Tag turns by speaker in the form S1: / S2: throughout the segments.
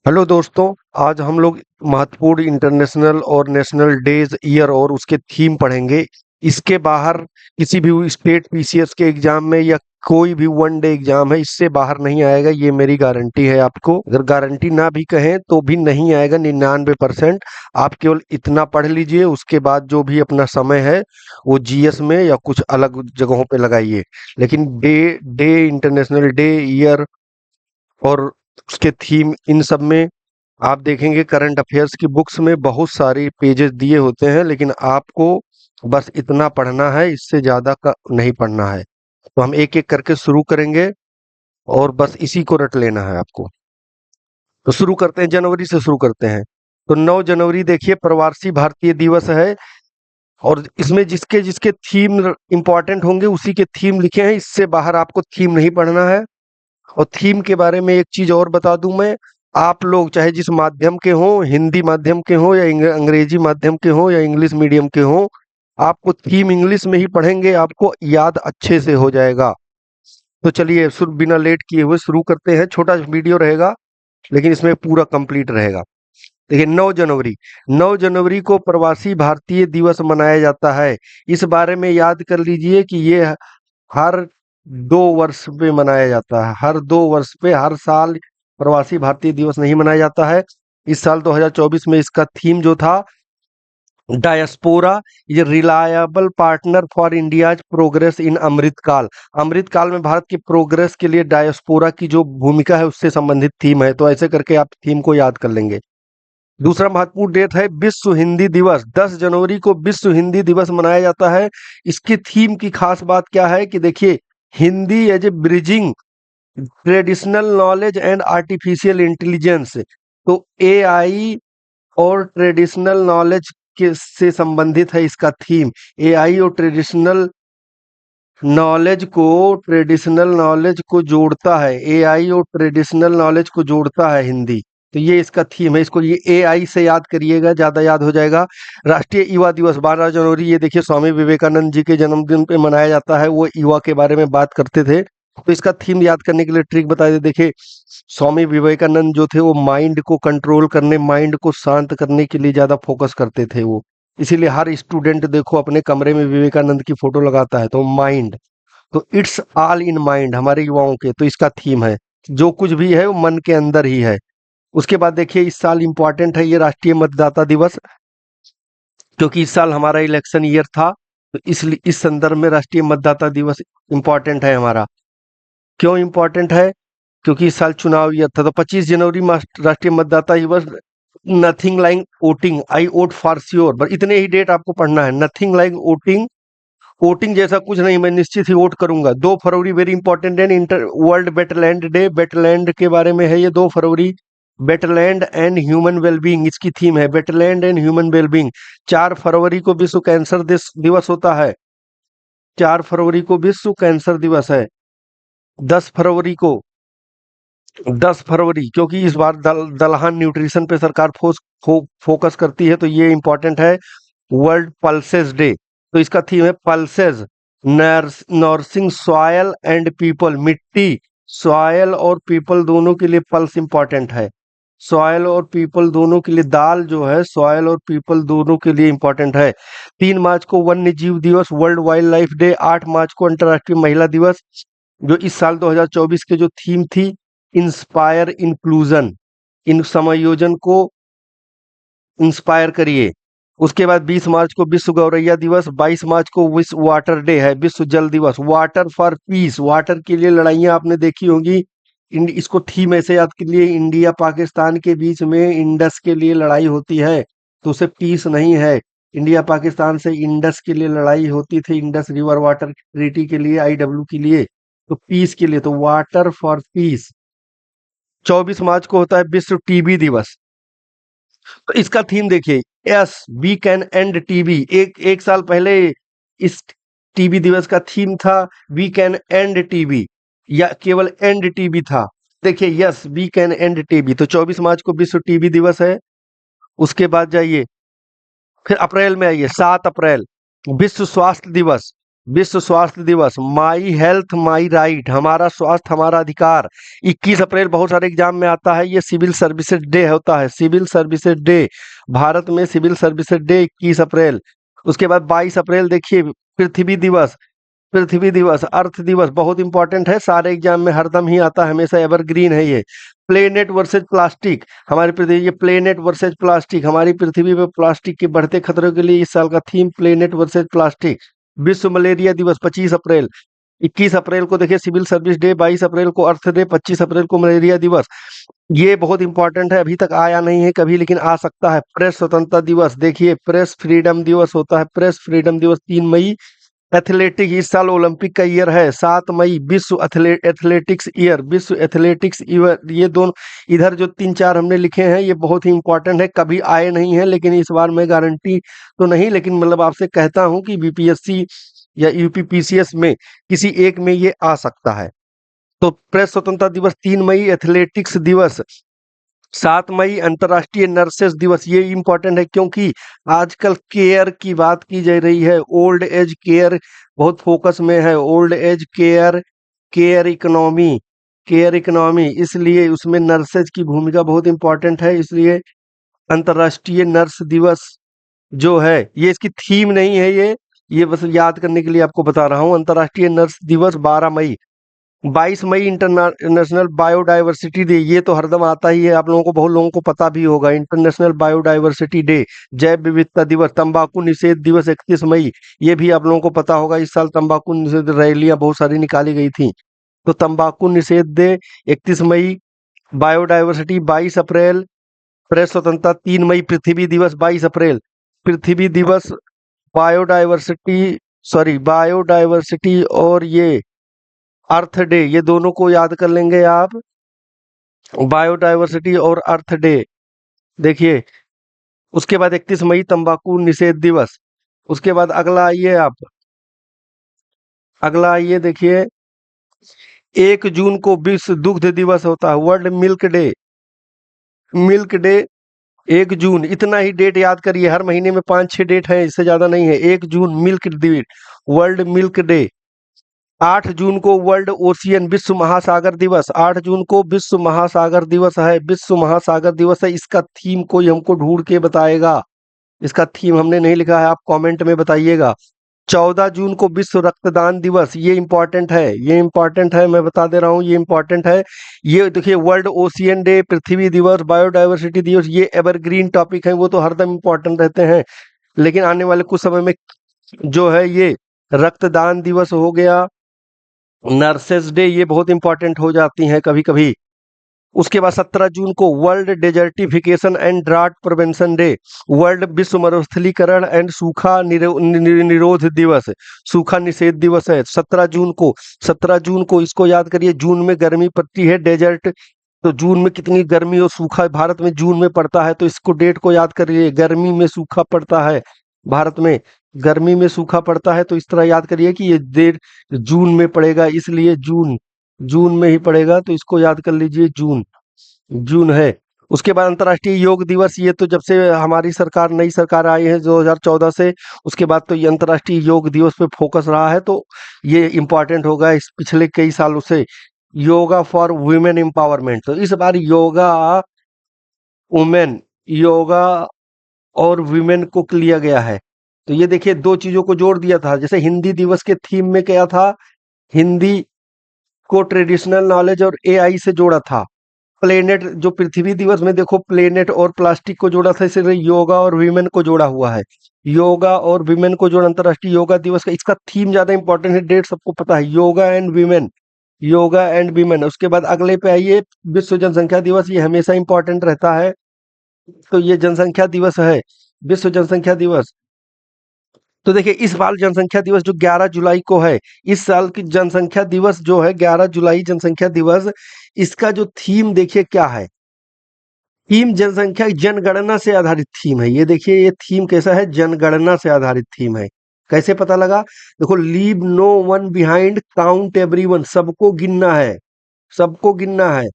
S1: Hello दोस्तों। आज हम लोग महत्वपूर्ण इंटरनेशनल और नेशनल डेज ईयर और उसके थीम पढ़ेंगे। इसके बाहर किसी भी स्टेट पीसीएस के एग्जाम में या कोई भी वन डे एग्जाम है, इससे बाहर नहीं आएगा। ये मेरी गारंटी है आपको। अगर गारंटी ना भी कहें तो भी नहीं आएगा 99%। आप केवल इतना पढ़ लीजिए, उसके बाद जो भी अपना समय है वो जीएस में या कुछ अलग जगहों पे लगाइए। लेकिन day day international day year और उसके थीम, इन सब में आप देखेंगे करंट अफेयर्स की बुक्स में बहुत सारी पेजेस दिए होते हैं, लेकिन आपको बस इतना पढ़ना है, इससे ज्यादा का नहीं पढ़ना है। तो हम एक एक करके शुरू करेंगे और बस इसी को रट लेना है आपको। तो शुरू करते हैं, जनवरी से शुरू करते हैं। तो 9 जनवरी देखिए प्रवासी भारतीय दिवस है। और इसमें जिसके जिसके थीम इंपॉर्टेंट होंगे उसी के थीम लिखे हैं, इससे बाहर आपको थीम नहीं पढ़ना है। और थीम के बारे में एक चीज और बता दूं मैं, आप लोग चाहे जिस माध्यम के हों, हिंदी माध्यम के हों या अंग्रेजी माध्यम के हों या इंग्लिश मीडियम के हों, आपको थीम इंग्लिश में ही पढ़ेंगे, आपको याद अच्छे से हो जाएगा। तो चलिए शुरू बिना लेट किए हुए शुरू करते हैं। छोटा वीडियो रहेगा लेकिन इसमें पूरा कंप्लीट रहेगा। देखिए 9 जनवरी, 9 जनवरी को प्रवासी भारतीय दिवस मनाया जाता है। इस बारे में याद कर लीजिए कि ये हर 2 वर्ष पे मनाया जाता है। हर 2 वर्ष पे, हर साल प्रवासी भारतीय दिवस नहीं मनाया जाता है। इस साल 2024 में इसका थीम जो था, डायस्पोरा, ये reliable partner for India's progress in Amritkaal. Amritkaal में भारत की प्रोग्रेस के लिए डायस्पोरा की जो भूमिका है उससे संबंधित थीम है। तो ऐसे करके आप थीम को याद कर लेंगे। दूसरा महत्वपूर्ण डेट है विश्व हिंदी दिवस। 10 जनवरी को विश्व हिंदी दिवस मनाया जाता है। इसकी थीम की खास बात क्या है कि देखिए, Hindi as a bridging traditional knowledge and artificial intelligence. तो एआई और ट्रेडिशनल नॉलेज के से संबंधित है इसका थीम। एआई और ट्रेडिशनल नॉलेज को जोड़ता है। एआई और ट्रेडिशनल नॉलेज को जोड़ता है हिंदी। तो ये इसका थीम है। इसको ये एआई से याद करिएगा, ज्यादा याद हो जाएगा। राष्ट्रीय युवा दिवस 12 जनवरी, ये देखिए स्वामी विवेकानंद जी के जन्मदिन पे मनाया जाता है। वो युवा के बारे में बात करते थे। तो इसका थीम याद करने के लिए ट्रिक बता दे। देखिए, स्वामी विवेकानंद जो थे वो माइंड को कंट्रोल करने, माइंड को शांत करने के लिए ज्यादा फोकस करते थे वो। इसीलिए हर स्टूडेंट देखो अपने कमरे में विवेकानंद की फोटो लगाता है। तो माइंड, तो इट्स ऑल इन माइंड हमारे युवाओं के, तो इसका थीम है जो कुछ भी है वो मन के अंदर ही है। उसके बाद देखिए इस साल इंपॉर्टेंट है ये राष्ट्रीय मतदाता दिवस, क्योंकि इस साल हमारा इलेक्शन ईयर था। तो इसलिए इस संदर्भ में राष्ट्रीय मतदाता दिवस इंपॉर्टेंट है हमारा। क्यों इंपॉर्टेंट है? क्योंकि इस साल चुनाव ईयर था। तो 25 जनवरी राष्ट्रीय मतदाता दिवस। Nothing like voting, I vote for sure, बस इतने ही डेट आपको पढ़ना है। नथिंग लाइक वोटिंग, वोटिंग जैसा कुछ नहीं, मैं निश्चित ही वोट करूंगा। 2 फरवरी वेरी इंपॉर्टेंट है, inter world wetland day. Wetland के बारे में है ये 2 फरवरी। वेटलैंड एंड ह्यूमन वेलबींग इसकी थीम है, वेटलैंड एंड ह्यूमन वेलबींग। 4 फरवरी को विश्व कैंसर दिवस होता है। 4 फरवरी को विश्व कैंसर दिवस है। 10 फरवरी को, 10 फरवरी, क्योंकि इस बार दलहन न्यूट्रिशन पे सरकार फोकस करती है, तो ये इंपॉर्टेंट है। वर्ल्ड पल्सेस डे, तो इसका थीम है pulses, nursing soil and people. मिट्टी, सॉयल और पीपल दोनों के लिए पल्स इंपॉर्टेंट है। सॉयल और पीपल दोनों के लिए, दाल जो है सॉयल और पीपल दोनों के लिए इंपॉर्टेंट है। 3 मार्च को वन्य जीव दिवस, वर्ल्ड वाइल्ड लाइफ डे। 8 मार्च को अंतर्राष्ट्रीय महिला दिवस। जो इस साल 2024 के जो थीम थी, इंस्पायर इंक्लूजन, इन समायोजन को इंस्पायर करिए। उसके बाद 20 मार्च को विश्व गौरैया दिवस। 22 मार्च को विश्व वाटर डे है, विश्व जल दिवस। वाटर फॉर पीस, वाटर के लिए लड़ाइयां आपने देखी होंगी। इसको थीम ऐसे याद कर लिए, इंडिया पाकिस्तान के बीच में इंडस के लिए लड़ाई होती है, तो उसे पीस नहीं है। इंडिया पाकिस्तान से इंडस के लिए लड़ाई होती थी, इंडस रिवर वाटर ट्रीटी के लिए, आईडब्ल्यू के लिए। तो पीस के लिए, तो वाटर फॉर पीस। 24 मार्च को होता है विश्व टीबी दिवस। तो इसका थीम देखिए, yes we can end TB. एक साल पहले इस टीबी दिवस का थीम था वी कैन एंड टीबी, या केवल एंड टीबी था। देखिए, yes we can end TB. तो 24 मार्च को विश्व टीबी दिवस है। उसके बाद जाइए, फिर अप्रैल में आइए, 7 अप्रैल विश्व स्वास्थ्य दिवस। विश्व स्वास्थ्य दिवस, माई हेल्थ माई राइट, हमारा स्वास्थ्य हमारा अधिकार। 21 अप्रैल बहुत सारे एग्जाम में आता है, ये सिविल सर्विसेज डे होता है, सिविल सर्विसेज डे, भारत में सिविल सर्विसेज डे 21 अप्रैल। उसके बाद 22 अप्रैल देखिए पृथ्वी दिवस, पृथ्वी दिवस, अर्थ दिवस बहुत इंपॉर्टेंट है, सारे एग्जाम में हरदम ही आता है, हमेशा एवरग्रीन है ये। प्लेनेट वर्सेज प्लास्टिक, हमारी पृथ्वी, ये प्लेनेट वर्सेज प्लास्टिक, हमारी पृथ्वी पे प्लास्टिक के बढ़ते खतरों के लिए इस साल का थीम प्लेनेट वर्सेज प्लास्टिक। विश्व मलेरिया दिवस 25 अप्रैल, 21 अप्रैल को देखिए सिविल सर्विस डे, 22 अप्रैल को अर्थ डे, 25 अप्रैल को मलेरिया दिवस। ये बहुत इंपॉर्टेंट है, अभी तक आया नहीं है कभी, लेकिन आ सकता है। प्रेस स्वतंत्रता दिवस, देखिए प्रेस फ्रीडम दिवस होता है, प्रेस फ्रीडम दिवस 3 मई। एथलेटिक, इस साल ओलंपिक का ईयर है, 7 मई विश्व एथलेटिक्स ईयर, विश्व एथलेटिक्स ईयर। ये दोनों इधर जो 3 4 हमने लिखे हैं ये बहुत ही इंपॉर्टेंट है, कभी आए नहीं है, लेकिन इस बार मैं गारंटी तो नहीं, लेकिन मतलब आपसे कहता हूं कि बीपीएससी या यूपीपीसीएस में किसी एक में ये आ सकता है। तो प्रेस स्वतंत्रता दिवस 3 मई, एथलेटिक्स दिवस 7 मई, अंतर्राष्ट्रीय नर्सेस दिवस। ये इंपॉर्टेंट है क्योंकि आजकल केयर की बात की जा रही है, ओल्ड एज केयर बहुत फोकस में है, old age care, care economy, care economy, इसलिए उसमें नर्सेज की भूमिका बहुत इंपॉर्टेंट है, इसलिए अंतर्राष्ट्रीय नर्स दिवस जो है ये इसकी थीम नहीं है, ये बस याद करने के लिए आपको बता रहा हूँ। अंतर्राष्ट्रीय नर्स दिवस 12 मई, 22 मई इंटरनेशनल बायोडायवर्सिटी डे, ये तो हरदम आता ही है, आप लोगों को, बहुत लोगों को पता भी होगा, इंटरनेशनल बायोडायवर्सिटी डे। जैव विविधता दिवस, तंबाकू निषेध दिवस 31 मई, ये भी आप लोगों को पता होगा, इस साल तंबाकू निषेध रैलियां बहुत सारी निकाली गई थी, तो तंबाकू निषेध डे 31 मई। बायोडायवर्सिटी 22 अप्रैल, प्रेस स्वतंत्रता 3 मई, पृथ्वी दिवस 22 अप्रैल, पृथ्वी दिवस, बायोडायवर्सिटी, सॉरी बायोडायवर्सिटी और ये अर्थ डे, ये दोनों को याद कर लेंगे आप, बायोडायवर्सिटी और अर्थ डे। देखिए उसके बाद 31 मई तंबाकू निषेध दिवस। उसके बाद अगला आइए आप, अगला आइए देखिए 1 जून को विश्व दुग्ध दिवस होता है, world milk day, milk day 1 जून, इतना ही डेट याद करिए, हर महीने में 5 6 डेट है, इससे ज्यादा नहीं है। 1 June milk day, world milk day. 8 जून को वर्ल्ड ओशियन, विश्व महासागर दिवस, 8 जून को विश्व महासागर दिवस है, विश्व महासागर दिवस है। इसका थीम कोई हमको ढूंढ के बताएगा, इसका थीम हमने नहीं लिखा है, आप कमेंट में बताइएगा। 14 जून को विश्व रक्तदान दिवस, ये इंपॉर्टेंट है, ये इंपॉर्टेंट है, मैं बता दे रहा हूँ ये इंपॉर्टेंट है। ये देखिए वर्ल्ड ओशियन डे, पृथ्वी दिवस, बायोडायवर्सिटी दिवस, ये एवरग्रीन टॉपिक है, वो तो हरदम इंपॉर्टेंट रहते हैं, लेकिन आने वाले कुछ समय में जो है ये रक्तदान दिवस हो गया, नर्सेस डे, ये बहुत इंपॉर्टेंट हो जाती हैं कभी कभी। उसके बाद 17 जून को world desertification and drought prevention day, world विश्व मरुस्थलीकरण एंड सूखा निरोध दिवस, सूखा निषेध दिवस है 17 जून को। 17 जून को इसको याद करिए, जून में गर्मी पड़ती है, डेजर्ट, तो जून में कितनी गर्मी और सूखा भारत में जून में पड़ता है, तो इसको डेट को याद करिए, गर्मी में सूखा पड़ता है भारत में, गर्मी में सूखा पड़ता है, तो इस तरह याद करिए कि ये डेट जून में पड़ेगा, इसलिए जून, जून में ही पड़ेगा, तो इसको याद कर लीजिए, जून, जून है। उसके बाद अंतर्राष्ट्रीय योग दिवस, ये तो जब से हमारी सरकार, नई सरकार आई है 2014 से, उसके बाद तो ये अंतर्राष्ट्रीय योग दिवस पे फोकस रहा है, तो ये इम्पोर्टेंट होगा इस पिछले कई सालों से। योगा फॉर वुमेन एम्पावरमेंट, तो इस बार योगा वुमेन, योगा और वुमेन को लिया गया है, तो ये देखिए दो चीजों को जोड़ दिया था, जैसे हिंदी दिवस के थीम में क्या था, हिंदी को ट्रेडिशनल नॉलेज और एआई से जोड़ा था। प्लेनेट, जो पृथ्वी दिवस में देखो प्लेनेट और प्लास्टिक को जोड़ा था, इसलिए योगा और वीमेन को जोड़ा हुआ है, योगा और वीमेन को जोड़ा, अंतर्राष्ट्रीय योगा दिवस का इसका थीम ज्यादा इंपॉर्टेंट है, डेट सबको पता है, yoga and women, yoga and women. उसके बाद अगले पे आइए, विश्व जनसंख्या दिवस, ये हमेशा इंपॉर्टेंट रहता है, तो ये जनसंख्या दिवस है, विश्व जनसंख्या दिवस। तो देखिए इस बार जनसंख्या दिवस जो 11 जुलाई को है, इस साल की जनसंख्या दिवस जो है 11 जुलाई जनसंख्या दिवस, इसका जो थीम देखिए क्या है, थीम जनसंख्या जनगणना से आधारित थीम है। ये देखिए ये थीम कैसा है, जनगणना से आधारित थीम है। कैसे पता लगा, देखो leave no one behind, count everyone, सबको गिनना है, सबको गिनना है,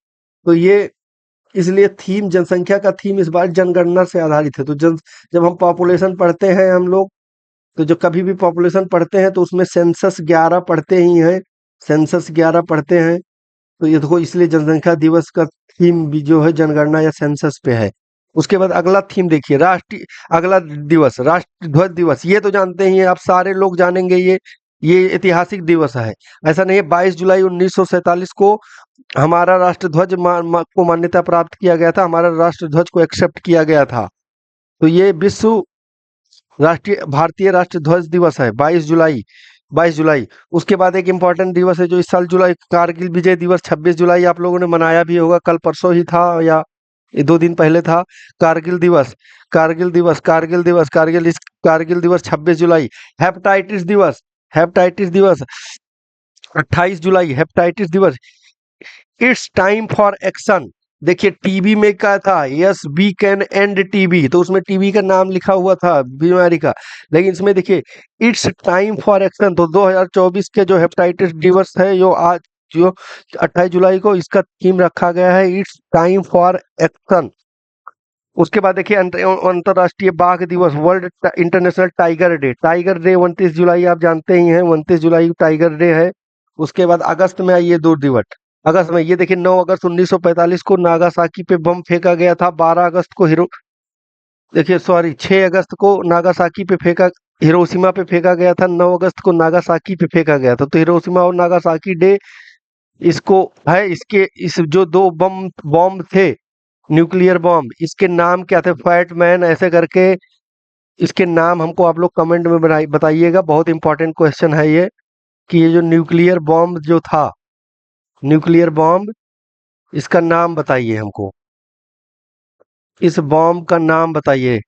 S1: तो ये इसलिए थीम, जनसंख्या का थीम इस बार जनगणना से आधारित है। तो जब हम पॉपुलेशन पढ़ते हैं हम लोग, तो जो कभी भी पॉपुलेशन पढ़ते हैं तो उसमें सेंसस 11 पढ़ते ही हैं, सेंसस 11 पढ़ते हैं। तो ये देखो, इसलिए जनसंख्या दिवस का थीम भी जो है जनगणना या सेंसस पे है। उसके बाद अगला थीम देखिए, राष्ट्रीय अगला दिवस राष्ट्र ध्वज दिवस। ये तो जानते ही हैं आप, सारे लोग जानेंगे ये ऐतिहासिक दिवस है। ऐसा नहीं है, 22 जुलाई 1947 को हमारा राष्ट्र ध्वज को मान्यता प्राप्त किया गया था, हमारा राष्ट्र ध्वज को एक्सेप्ट किया गया था। तो ये विश्व राष्ट्रीय भारतीय राष्ट्र ध्वज दिवस है, 22 जुलाई। उसके बाद एक इम्पॉर्टेंट दिवस है जो इस साल जुलाई, कारगिल विजय दिवस 26 जुलाई आप लोगों ने मनाया भी होगा, कल परसों ही था या ये 2 दिन पहले था। कारगिल दिवस, कारगिल दिवस, कारगिल दिवस, कारगिल दिवस 26 जुलाई। हेपेटाइटिस दिवस, हेपेटाइटिस दिवस 28 जुलाई, हेपेटाइटिस दिवस। It's time for action. देखिए टीबी में क्या था, yes we can end TB, तो उसमें टीबी का नाम लिखा हुआ था बीमारी का, लेकिन इसमें देखिए इट्स टाइम फॉर एक्शन। तो 2024 के जो हेपेटाइटिस दिवस है जो 28 जुलाई को, इसका थीम रखा गया है इट्स टाइम फॉर एक्शन। उसके बाद देखिए अंतर्राष्ट्रीय बाघ दिवस, world international tiger day, tiger day 29 जुलाई आप जानते ही हैं, 29 जुलाई टाइगर डे है। उसके बाद अगस्त में आइए 2 दिवस, अगस्त में ये देखिए 9 अगस्त 1945 को नागासाकी पे बम फेंका गया था, 12 अगस्त को देखिए सॉरी 6 अगस्त को नागासाकी पे फेंका, हिरोशिमा पे फेंका गया था, 9 अगस्त को नागासाकी पे फेंका गया था। तो हिरोशिमा और नागासाकी डे इसको है, इसके इस जो दो बम थे, न्यूक्लियर बॉम्ब, इसके नाम क्या थे, फैट मैन ऐसे करके इसके नाम हमको आप लोग कमेंट में बताइएगा। बहुत इंपॉर्टेंट क्वेश्चन है ये, कि ये जो न्यूक्लियर बॉम्ब जो था, न्यूक्लियर बॉम्ब, इसका नाम बताइए हमको, इस बॉम्ब का नाम बताइए,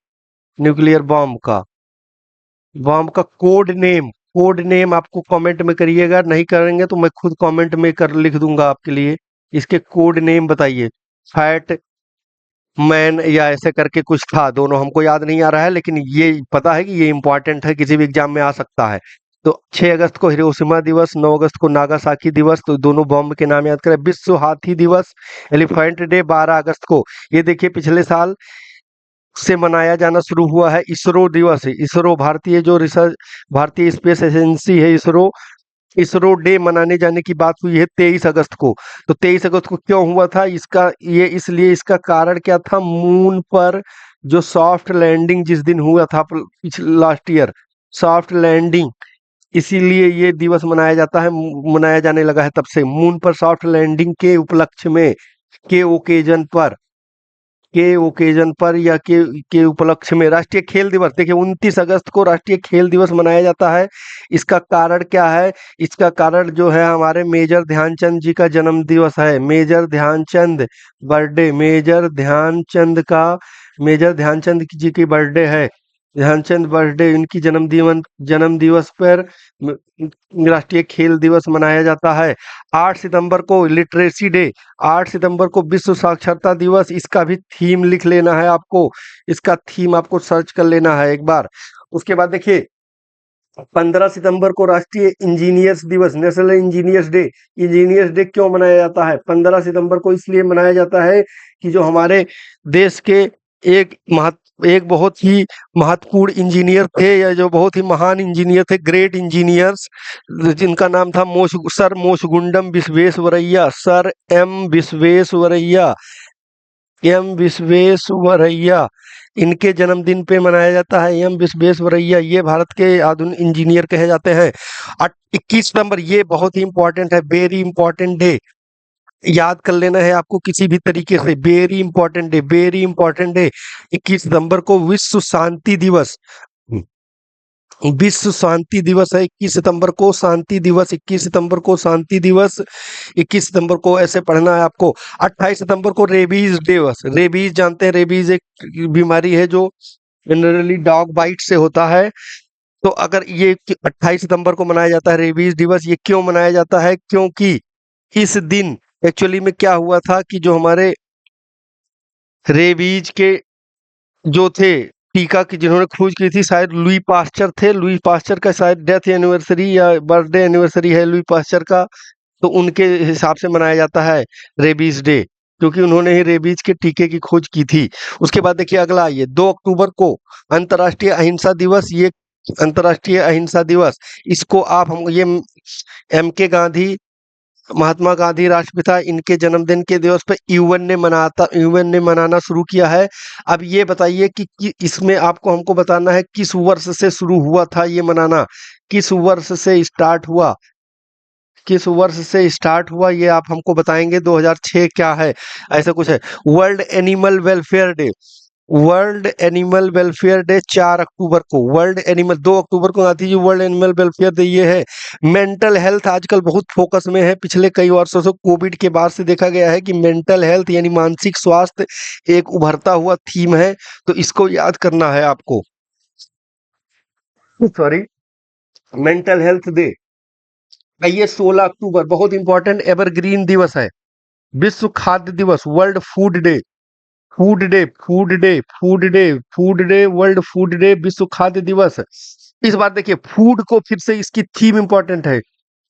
S1: न्यूक्लियर बॉम्ब का कोड नेम आपको कमेंट में करिएगा, नहीं करेंगे तो मैं खुद कमेंट में कर लिख दूंगा आपके लिए। इसके कोड नेम बताइए, फैट मैन या ऐसे करके कुछ था, दोनों हमको याद नहीं आ रहा है, लेकिन ये पता है कि ये इंपॉर्टेंट है, किसी भी एग्जाम में आ सकता है। तो 6 अगस्त को हिरोशिमा दिवस, 9 अगस्त को नागासाकी दिवस, तो दोनों बॉम्ब के नाम याद करें। विश्व हाथी दिवस, एलिफेंट डे 12 अगस्त को, ये देखिए पिछले साल से मनाया जाना शुरू हुआ है। इसरो दिवस है, इसरो भारतीय जो रिसर्च, भारतीय स्पेस एजेंसी है इसरो, इसरो डे मनाने जाने की बात हुई है 23 अगस्त को। तो 23 अगस्त को क्यों हुआ था इसका, ये इसलिए, इसका कारण क्या था, मून पर जो सॉफ्ट लैंडिंग जिस दिन हुआ था पिछले लास्ट ईयर, सॉफ्ट लैंडिंग, इसीलिए ये दिवस मनाया जाता है, मनाया जाने लगा है तब से, मून पर सॉफ्ट लैंडिंग के उपलक्ष्य में, के ओकेजन पर, के उपलक्ष्य में। राष्ट्रीय खेल दिवस देखिए 29 अगस्त को राष्ट्रीय खेल दिवस मनाया जाता है। इसका कारण क्या है, इसका कारण जो है हमारे मेजर ध्यानचंद जी का जन्म दिवस है, major Dhyan Chand birthday, major Dhyan Chand ji की बर्थडे है, ध्यानचंद बर्थडे, इनकी जन्म दिवस पर राष्ट्रीय खेल दिवस मनाया जाता है। 8 सितंबर को लिटरेसी डे, 8 सितंबर को विश्व साक्षरता दिवस, इसका भी थीम लिख लेना है आपको, इसका थीम आपको सर्च कर लेना है एक बार। उसके बाद देखिए 15 सितंबर को राष्ट्रीय इंजीनियर्स दिवस, national engineers day. Engineers day क्यों मनाया जाता है 15 सितंबर को, इसलिए मनाया जाता है कि जो हमारे देश के एक बहुत ही महत्वपूर्ण इंजीनियर थे, या जो बहुत ही महान इंजीनियर थे, ग्रेट इंजीनियर्स, जिनका नाम था sir Mokshagundam Visvesvaraya, sir M Visvesvaraya, इनके जन्मदिन पे मनाया जाता है। एम विश्वेश्वरैया ये भारत के आधुनिक इंजीनियर कहे जाते हैं। 21 सितंबर, ये बहुत ही इंपॉर्टेंट है, वेरी इंपॉर्टेंट डे, याद कर लेना है आपको किसी भी तरीके से, very important day, very important day. 21 सितंबर को विश्व शांति दिवस, विश्व शांति दिवस है 21 सितंबर को, शांति दिवस 21 सितंबर को, शांति दिवस 21 सितंबर को, ऐसे पढ़ना है आपको। 28 सितंबर को रेबीज दिवस, रेबीज जानते हैं, रेबीज एक बीमारी है जो जनरली डॉग बाइट से होता है। तो अगर ये 28 सितंबर को मनाया जाता है रेबीज दिवस, ये क्यों मनाया जाता है, क्योंकि इस दिन एक्चुअली में क्या हुआ था कि जो हमारे रेबीज के जो थे टीका की, जिन्होंने खोज की थी, शायद लुई पास्चर थे, लुई पास्चर का शायद डेथ एनिवर्सरी या बर्थडे एनिवर्सरी है लुई पास्चर का, तो उनके हिसाब से मनाया जाता है रेबीज डे, क्योंकि उन्होंने ही रेबीज के टीके की खोज की थी। उसके बाद देखिए अगला आइए 2 अक्टूबर को अंतर्राष्ट्रीय अहिंसा दिवस, ये अंतर्राष्ट्रीय अहिंसा दिवस, इसको आप हम ये एम के गांधी, महात्मा गांधी राष्ट्रपिता, इनके जन्मदिन के दिवस पे यूएन ने मनाना शुरू किया है। अब ये बताइए कि इसमें आपको हमको बताना है किस वर्ष से शुरू हुआ था ये मनाना, किस वर्ष से स्टार्ट हुआ, किस वर्ष से स्टार्ट हुआ ये आप हमको बताएंगे। 2006 क्या है, ऐसा कुछ है। World animal welfare day, world animal welfare day 4 अक्टूबर को, वर्ल्ड एनिमल 2 अक्टूबर को Gandhi ji world animal welfare day ये है। मेंटल हेल्थ आजकल बहुत फोकस में है, पिछले कई वर्षों से कोविड के बाद से देखा गया है कि मेंटल हेल्थ यानी मानसिक स्वास्थ्य एक उभरता हुआ थीम है, तो इसको याद करना है आपको। सॉरी, मेंटल हेल्थ डे ये 16 अक्टूबर, बहुत इंपॉर्टेंट एवरग्रीन दिवस है। विश्व खाद्य दिवस, world food day, food day, food day, food day, food day, world food day, विश्व खाद्य दिवस। इस बार देखिए फूड को फिर से इसकी थीम इंपॉर्टेंट है।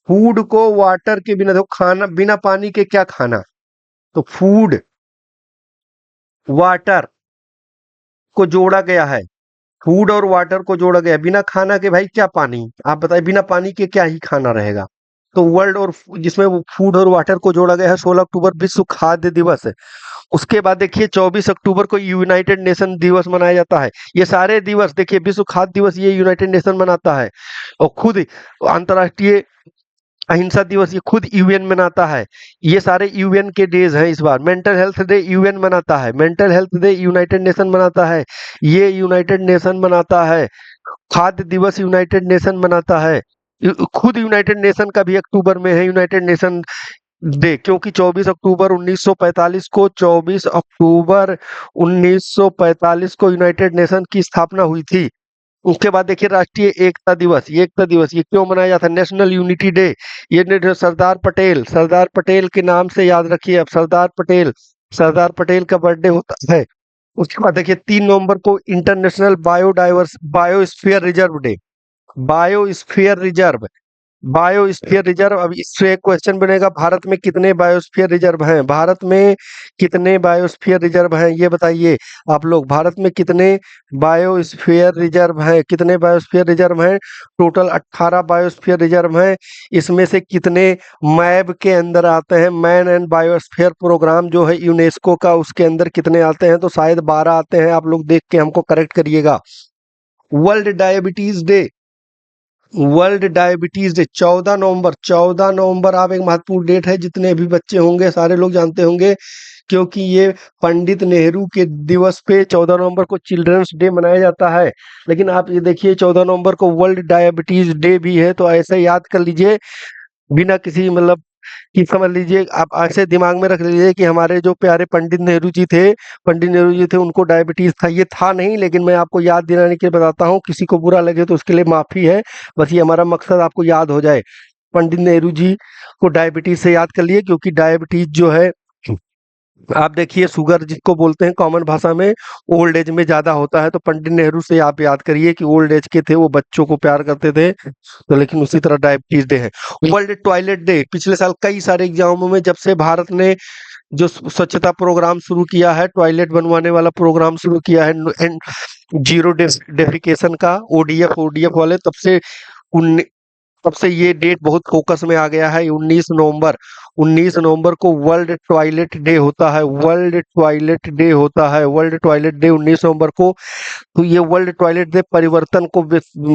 S1: फूड को वाटर के बिना, देखो खाना बिना पानी के क्या खाना, तो फूड वाटर को जोड़ा गया है, फूड और वाटर को जोड़ा गया है। बिना खाना के भाई क्या पानी, आप बताइए बिना पानी के क्या ही खाना रहेगा। तो वर्ल्ड और जिसमें वो फूड और वाटर को जोड़ा गया है, 16 अक्टूबर विश्व खाद्य दिवस है। उसके बाद देखिए 24 अक्टूबर को यूनाइटेड नेशन दिवस मनाया जाता है। ये सारे दिवस देखिए, विश्व खाद्य दिवस ये यूनाइटेड नेशन मनाता है, और खुद अंतर्राष्ट्रीय अहिंसा दिवस ये खुद यूएन मनाता है। ये सारे यूएन के डेज हैं इस बार। मेंटल हेल्थ डे यूएन मनाता है, mental health day United nation मनाता है, ये यूनाइटेड नेशन मनाता है। खाद्य दिवस यूनाइटेड नेशन मनाता है, खुद यूनाइटेड नेशन का भी अक्टूबर में है यूनाइटेड नेशन डे, क्योंकि 24 अक्टूबर 1945 को, 24 अक्टूबर 1945 को यूनाइटेड नेशन की स्थापना हुई थी। उसके बाद देखिए राष्ट्रीय एकता दिवस, ये एकता दिवस ये क्यों मनाया जाता है, नेशनल यूनिटी डे, ये सरदार पटेल, सरदार पटेल के नाम से याद रखिए अब, सरदार पटेल, सरदार पटेल का बर्थडे होता है। उसके बाद देखिए 3 नवंबर को international biosphere reserve day, biosphere reserve, biosphere reserve. अब इससे एक क्वेश्चन बनेगा, भारत में कितने बायोस्फीयर रिजर्व हैं, भारत में कितने बायोस्फीयर रिजर्व हैं ये बताइए आप लोग, भारत में कितने बायोस्फीयर रिजर्व हैं, कितने बायोस्फीयर रिजर्व हैं। टोटल 18 बायोस्फीयर रिजर्व हैं। इसमें से कितने मैब के अंदर आते हैं, मैन एंड बायोस्फीयर प्रोग्राम जो है यूनेस्को का, उसके अंदर कितने आते हैं, तो शायद 12 आते हैं, आप लोग देख के हमको करेक्ट करिएगा। World diabetes day, world diabetes day 14 नवंबर, 14 नवंबर आप एक महत्वपूर्ण डेट है, जितने भी बच्चे होंगे सारे लोग जानते होंगे, क्योंकि ये पंडित नेहरू के दिवस पे 14 नवंबर को चिल्ड्रंस डे मनाया जाता है। लेकिन आप ये देखिए 14 नवंबर को वर्ल्ड डायबिटीज डे भी है, तो ऐसे याद कर लीजिए बिना किसी मतलब कि, समझ लीजिए आप ऐसे दिमाग में रख लीजिए कि हमारे जो प्यारे पंडित नेहरू जी थे, पंडित नेहरू जी थे उनको डायबिटीज था, ये था नहीं, लेकिन मैं आपको याद दिलाने के लिए बताता हूँ, किसी को बुरा लगे तो उसके लिए माफी है, बस ये हमारा मकसद आपको याद हो जाए। पंडित नेहरू जी को डायबिटीज से याद कर लिए, क्योंकि डायबिटीज जो है आप देखिए शुगर जिसको बोलते हैं कॉमन भाषा में, ओल्ड एज में ज्यादा होता है, तो पंडित नेहरू से आप याद करिए कि ओल्ड एज के थे, वो बच्चों को प्यार करते थे, तो लेकिन उसी तरह डायबिटीज डे है। वर्ल्ड टॉयलेट डे, पिछले साल कई सारे एग्जामों में जब से भारत ने जो स्वच्छता प्रोग्राम शुरू किया है, टॉयलेट बनवाने वाला प्रोग्राम शुरू किया है, एंड जीरो डेफिकेशन का, ओडीएफ ओडीएफ वाले, तब से ये डेट बहुत फोकस में आ गया है। 19 नवंबर, 19 नवंबर को वर्ल्ड टॉयलेट डे होता है, वर्ल्ड टॉयलेट डे होता है, वर्ल्ड टॉयलेट डे 19 नवंबर को। तो ये वर्ल्ड टॉयलेट डे परिवर्तन को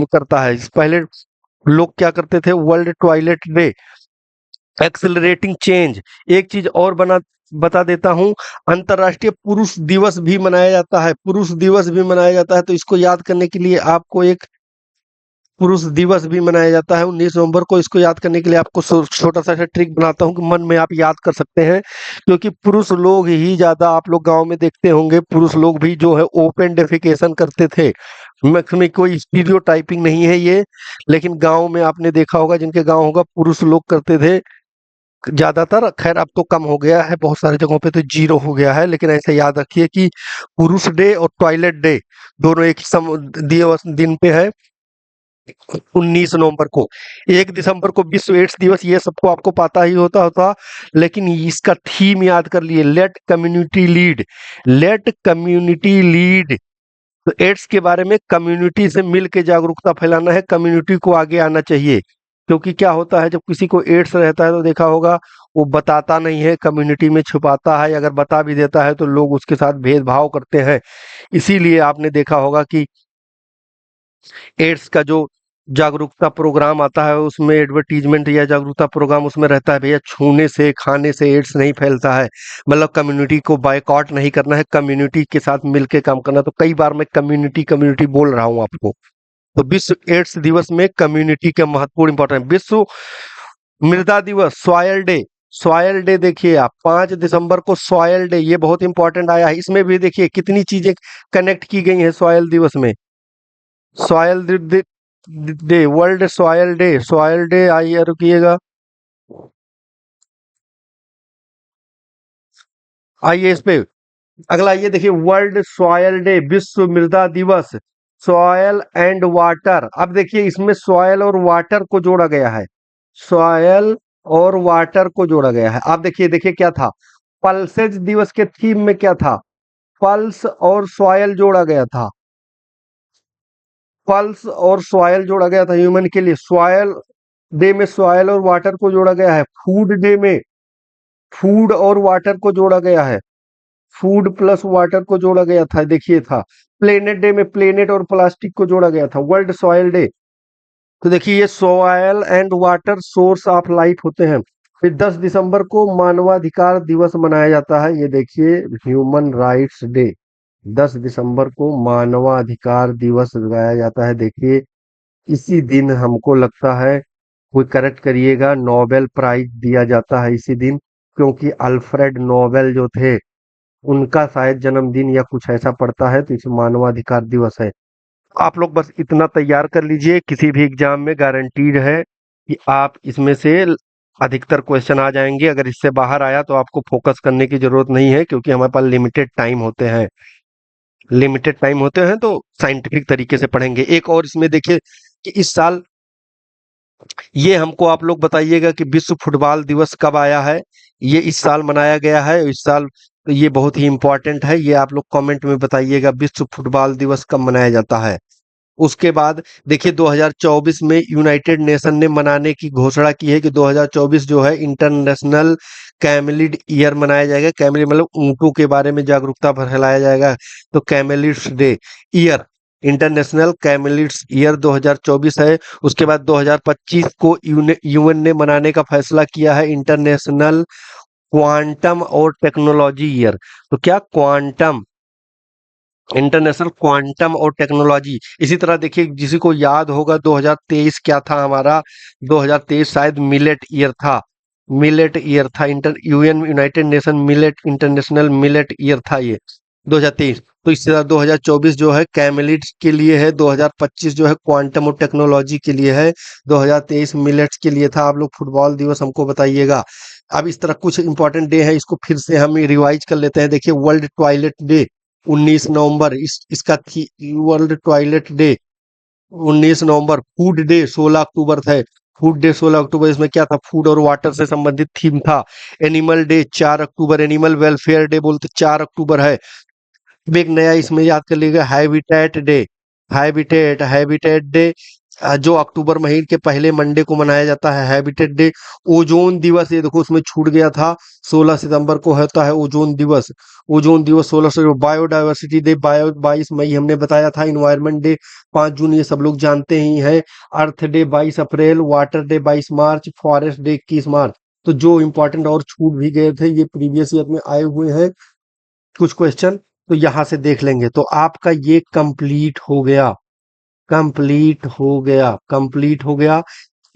S1: करता है। पहले लोग क्या करते थे, world toilet day accelerating change. एक चीज और बता देता हूं, अंतरराष्ट्रीय पुरुष दिवस भी मनाया जाता है, पुरुष दिवस भी मनाया जाता है, तो इसको याद करने के लिए आपको एक पुरुष दिवस भी मनाया जाता है 19 नवंबर को। इसको याद करने के लिए आपको छोटा सा ट्रिक बनाता हूं कि मन में आप याद कर सकते हैं, क्योंकि पुरुष लोग ही ज्यादा, आप लोग गांव में देखते होंगे पुरुष लोग भी जो है ओपन डेफिकेशन करते थे। में कोई स्टीरियोटाइपिंग नहीं है ये, लेकिन गांव में आपने देखा होगा, जिनके गांव होगा, पुरुष लोग करते थे ज्यादातर। खैर अब तो कम हो गया है, बहुत सारी जगहों पे तो जीरो हो गया है, लेकिन ऐसे याद रखिए कि पुरुष डे और टॉयलेट डे दोनों एक ही दिन पे है, 19 नवंबर को। 1 दिसंबर को विश्व एड्स दिवस, ये सबको आपको पता ही होता, लेकिन इसका थीम याद कर लिए, let community lead, let community lead, तो एड्स के बारे में कम्युनिटी से मिल के जागरूकता फैलाना है, कम्युनिटी को आगे आना चाहिए। क्योंकि क्या होता है, जब किसी को एड्स रहता है तो देखा होगा वो बताता नहीं है, कम्युनिटी में छुपाता है, अगर बता भी देता है तो लोग उसके साथ भेदभाव करते हैं। इसीलिए आपने देखा होगा कि एड्स का जो जागरूकता प्रोग्राम आता है उसमें एडवर्टीजमेंट या जागरूकता प्रोग्राम उसमें रहता है, भैया छूने से खाने से एड्स नहीं फैलता है। मतलब कम्युनिटी को बायकॉट नहीं करना है, कम्युनिटी के साथ मिलकर काम करना। तो कई बार मैं कम्युनिटी कम्युनिटी बोल रहा हूँ आपको। तो विश्व एड्स दिवस में कम्युनिटी का महत्वपूर्ण इंपॉर्टेंट। विश्व मृदा दिवस, सॉयल डे। सॉयल डे देखिए आप, 5 दिसंबर को सॉयल डे, ये बहुत इंपॉर्टेंट आया है। इसमें भी देखिए कितनी चीजें कनेक्ट की गई हैं सॉयल दिवस में। Soil day, world soil day, soil day आइए रुकिएगा, आइए इस पे अगला ये देखिए, वर्ल्ड सॉयल डे, विश्व मृदा दिवस, सॉयल एंड वाटर। अब देखिए इसमें सॉयल और वाटर को जोड़ा गया है, सॉयल और वाटर को जोड़ा गया है। अब देखिए, देखिए क्या था, पल्सेज दिवस के थीम में क्या था, पल्स और सॉयल जोड़ा गया था, पल्स और सॉयल जोड़ा गया था ह्यूमन के लिए। सॉयल डे में सॉयल और वाटर को जोड़ा गया है। फूड डे में फूड और वाटर को जोड़ा गया है, फूड प्लस वाटर को जोड़ा गया था, देखिए था। प्लेनेट डे में प्लेनेट और प्लास्टिक को जोड़ा गया था। वर्ल्ड सॉयल डे, तो देखिए ये soil and water source of life होते हैं। फिर 10 दिसंबर को मानवाधिकार दिवस मनाया जाता है, ये देखिए ह्यूमन राइट्स डे। 10 दिसंबर को मानवाधिकार दिवस लगाया जाता है। देखिए इसी दिन हमको लगता है, कोई करेक्ट करिएगा, नोबेल प्राइज दिया जाता है इसी दिन। क्योंकि अल्फ्रेड नोबेल जो थे उनका शायद जन्मदिन या कुछ ऐसा पड़ता है, तो इसे मानवाधिकार दिवस है। आप लोग बस इतना तैयार कर लीजिए, किसी भी एग्जाम में गारंटीड है कि आप इसमें से अधिकतर क्वेश्चन आ जाएंगे। अगर इससे बाहर आया तो आपको फोकस करने की जरूरत नहीं है, क्योंकि हमारे पास लिमिटेड टाइम होते हैं, लिमिटेड टाइम होते हैं। तो साइंटिफिक तरीके से पढ़ेंगे। एक और इसमें देखिए कि इस साल, ये हमको आप लोग बताइएगा कि विश्व फुटबॉल दिवस कब आया है। ये इस साल मनाया गया है, इस साल। तो ये बहुत ही इंपॉर्टेंट है, ये आप लोग कमेंट में बताइएगा विश्व फुटबॉल दिवस कब मनाया जाता है। उसके बाद देखिए 2024 में यूनाइटेड नेशन ने मनाने की घोषणा की है कि 2024 जो है इंटरनेशनल कैमलिड ईयर मनाया जाएगा। कैमलिड मतलब ऊंटों के बारे में जागरूकता फैलाया जाएगा। तो कैमलिड्स डे ईयर, इंटरनेशनल कैमलिड्स ईयर 2024 है। उसके बाद 2025 को यूएन ने मनाने का फैसला किया है इंटरनेशनल क्वांटम और टेक्नोलॉजी ईयर। तो क्या, क्वांटम, इंटरनेशनल क्वांटम और टेक्नोलॉजी। इसी तरह देखिए, जिसी को याद होगा 2023 क्या था हमारा, 2023 शायद मिलेट ईयर था, मिलेट ईयर था। Inter UN United nation millet international millet year था ये 2023। तो इसी तरह 2024 जो है कैमलिट्स के लिए है, 2025 जो है क्वांटम और टेक्नोलॉजी के लिए है, 2023 मिलेट्स के लिए था। आप लोग फुटबॉल दिवस हमको बताइएगा। अब इस तरह कुछ इंपॉर्टेंट डे है, इसको फिर से हम रिवाइज कर लेते हैं। देखिए वर्ल्ड टॉयलेट डे 19 नवंबर, इसका थी वर्ल्ड टॉयलेट डे 19 नवंबर। फूड डे 16 अक्टूबर था, फूड डे 16 अक्टूबर, इसमें क्या था, फूड और वाटर से संबंधित थीम था। एनिमल डे 4 अक्टूबर, एनिमल वेलफेयर डे बोलते 4 अक्टूबर है। अब एक नया इसमें याद कर लीजिएगा, habitat day, habitat habitat day जो अक्टूबर महीने के पहले मंडे को मनाया जाता है, हैबिटेट डे। ओजोन दिवस, ये देखो उसमें छूट गया था, 16 सितंबर को होता है ओजोन दिवस। ओजोन दिवस 16 से। बायोडाइवर्सिटी डे 22 मई हमने बताया था। इन्वायरमेंट डे 5 जून, ये सब लोग जानते ही हैं। अर्थ डे 22 अप्रैल, वाटर डे 22 मार्च, फॉरेस्ट डे 21 मार्च। तो जो इंपॉर्टेंट और छूट भी गए थे ये प्रीवियस ईयर में आए हुए हैं कुछ क्वेश्चन, तो यहां से देख लेंगे। तो आपका ये कंप्लीट हो गया, कंप्लीट हो गया, कंप्लीट हो गया।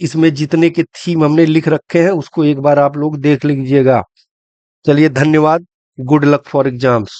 S1: इसमें जितने के थीम हमने लिख रखे हैं उसको एक बार आप लोग देख लीजिएगा। चलिए धन्यवाद, गुड लक फॉर एग्जाम्स।